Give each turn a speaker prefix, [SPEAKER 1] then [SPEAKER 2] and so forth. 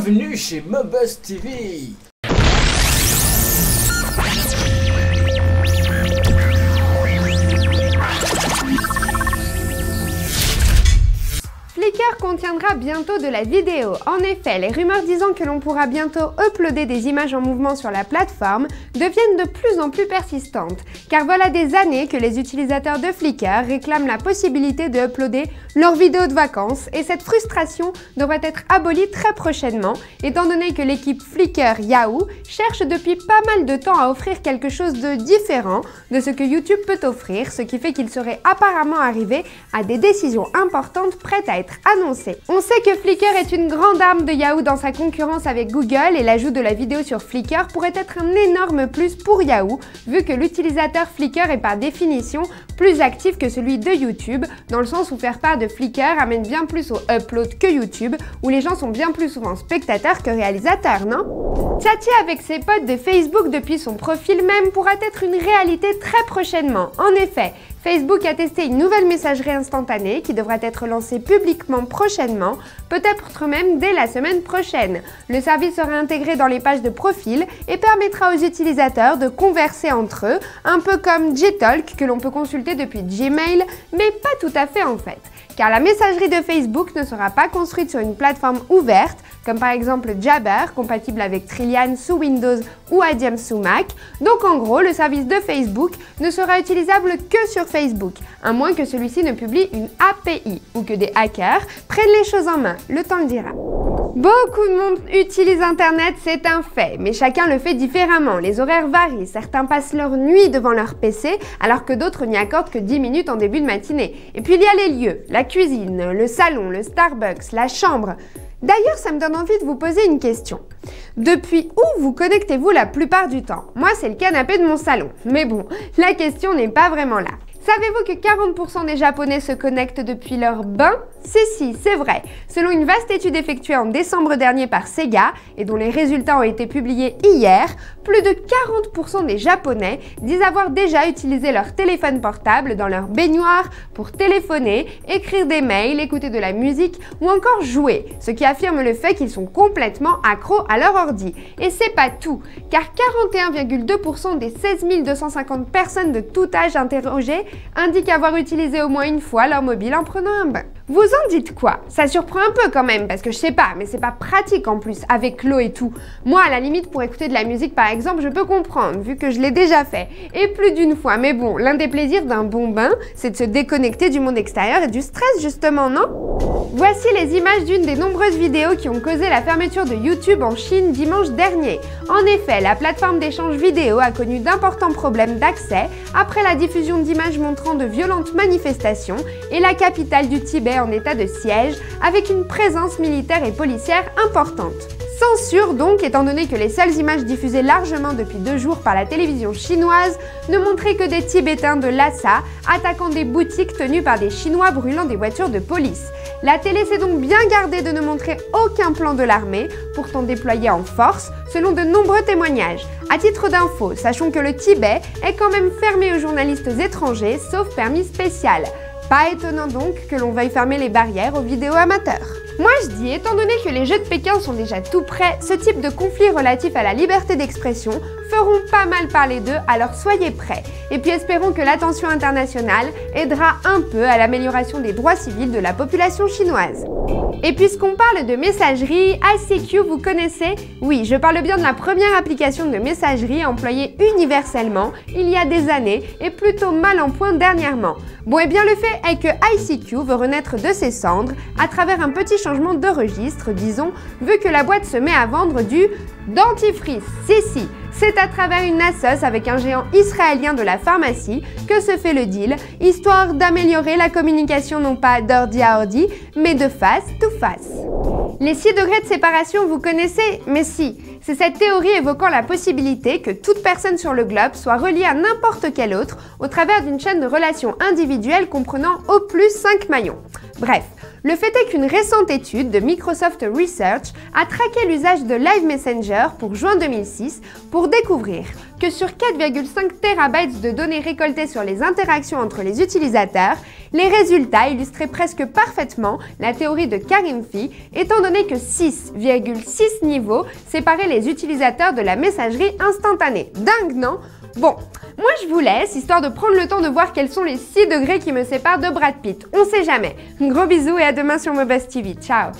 [SPEAKER 1] Bienvenue chez Mobuzz TV.
[SPEAKER 2] Flickr contiendra bientôt de la vidéo. En effet, les rumeurs disant que l'on pourra bientôt uploader des images en mouvement sur la plateforme deviennent de plus en plus persistantes. Car voilà des années que les utilisateurs de Flickr réclament la possibilité de uploader leurs vidéos de vacances et cette frustration devrait être abolie très prochainement, étant donné que l'équipe Flickr Yahoo cherche depuis pas mal de temps à offrir quelque chose de différent de ce que YouTube peut offrir, ce qui fait qu'il serait apparemment arrivé à des décisions importantes prêtes à être annoncé. On sait que Flickr est une grande arme de Yahoo dans sa concurrence avec Google et l'ajout de la vidéo sur Flickr pourrait être un énorme plus pour Yahoo, vu que l'utilisateur Flickr est par définition plus actif que celui de YouTube, dans le sens où faire part de Flickr amène bien plus au upload que YouTube, où les gens sont bien plus souvent spectateurs que réalisateurs, non? Chatter avec ses potes de Facebook depuis son profil même pourra être une réalité très prochainement. En effet, Facebook a testé une nouvelle messagerie instantanée qui devrait être lancée publiquement prochainement, peut-être même dès la semaine prochaine. Le service sera intégré dans les pages de profil et permettra aux utilisateurs de converser entre eux, un peu comme Gtalk que l'on peut consulter depuis Gmail, mais pas tout à fait en fait. Car la messagerie de Facebook ne sera pas construite sur une plateforme ouverte, comme par exemple Jabber, compatible avec Trillian sous Windows ou Adium sous Mac. Donc en gros, le service de Facebook ne sera utilisable que sur Facebook, à moins que celui-ci ne publie une API ou que des hackers prennent les choses en main, le temps le dira. Beaucoup de monde utilise Internet, c'est un fait, mais chacun le fait différemment. Les horaires varient, certains passent leur nuit devant leur PC, alors que d'autres n'y accordent que 10 minutes en début de matinée. Et puis il y a les lieux, la cuisine, le salon, le Starbucks, la chambre. D'ailleurs, ça me donne envie de vous poser une question. Depuis où vous connectez-vous la plupart du temps? Moi, c'est le canapé de mon salon. Mais bon, la question n'est pas vraiment là. Savez-vous que 40% des Japonais se connectent depuis leur bain? Si, c'est vrai. Selon une vaste étude effectuée en décembre dernier par Sega, et dont les résultats ont été publiés hier, plus de 40% des Japonais disent avoir déjà utilisé leur téléphone portable dans leur baignoire pour téléphoner, écrire des mails, écouter de la musique ou encore jouer, ce qui affirme le fait qu'ils sont complètement accros à leur ordi. Et c'est pas tout, car 41,2% des 16 250 personnes de tout âge interrogées indiquent avoir utilisé au moins une fois leur mobile en prenant un bain. Vous en dites quoi? Ça surprend un peu quand même, parce que je sais pas, mais c'est pas pratique en plus, avec l'eau et tout. Moi, à la limite, pour écouter de la musique par exemple, je peux comprendre, vu que je l'ai déjà fait, et plus d'une fois. Mais bon, l'un des plaisirs d'un bon bain, c'est de se déconnecter du monde extérieur et du stress justement, non? Voici les images d'une des nombreuses vidéos qui ont causé la fermeture de YouTube en Chine dimanche dernier. En effet, la plateforme d'échange vidéo a connu d'importants problèmes d'accès après la diffusion d'images montrant de violentes manifestations et la capitale du Tibet en état de siège avec une présence militaire et policière importante. Censure donc, étant donné que les seules images diffusées largement depuis 2 jours par la télévision chinoise ne montraient que des Tibétains de Lhasa attaquant des boutiques tenues par des Chinois brûlant des voitures de police. La télé s'est donc bien gardée de ne montrer aucun plan de l'armée, pourtant déployé en force, selon de nombreux témoignages. À titre d'info, sachons que le Tibet est quand même fermé aux journalistes étrangers, sauf permis spécial. Pas étonnant donc que l'on veuille fermer les barrières aux vidéos amateurs. Moi je dis, étant donné que les Jeux de Pékin sont déjà tout prêts, ce type de conflits relatifs à la liberté d'expression feront pas mal parler d'eux, alors soyez prêts. Et puis espérons que l'attention internationale aidera un peu à l'amélioration des droits civils de la population chinoise. Et puisqu'on parle de messagerie, ICQ vous connaissez? Oui, je parle bien de la première application de messagerie employée universellement il y a des années et plutôt mal en point dernièrement. Bon, et bien le fait est que ICQ veut renaître de ses cendres à travers un petit changement de registre, disons, vu que la boîte se met à vendre du dentifrice. Si, c'est à travers une assoce avec un géant israélien de la pharmacie que se fait le deal, histoire d'améliorer la communication non pas d'ordi à ordi, mais de face to face. Les 6 degrés de séparation, vous connaissez? Mais si, c'est cette théorie évoquant la possibilité que toute personne sur le globe soit reliée à n'importe quel autre au travers d'une chaîne de relations individuelles comprenant au plus 5 maillons. Bref, le fait est qu'une récente étude de Microsoft Research a traqué l'usage de Live Messenger pour juin 2006 pour découvrir que sur 4,5 TB de données récoltées sur les interactions entre les utilisateurs, Les résultats illustraient presque parfaitement la théorie de Karim-Fee, étant donné que 6,6 niveaux séparaient les utilisateurs de la messagerie instantanée. Dingue, non? Bon, moi je vous laisse, histoire de prendre le temps de voir quels sont les 6 degrés qui me séparent de Brad Pitt. On sait jamais. Gros bisous et à demain sur MoBuzzTV. Ciao!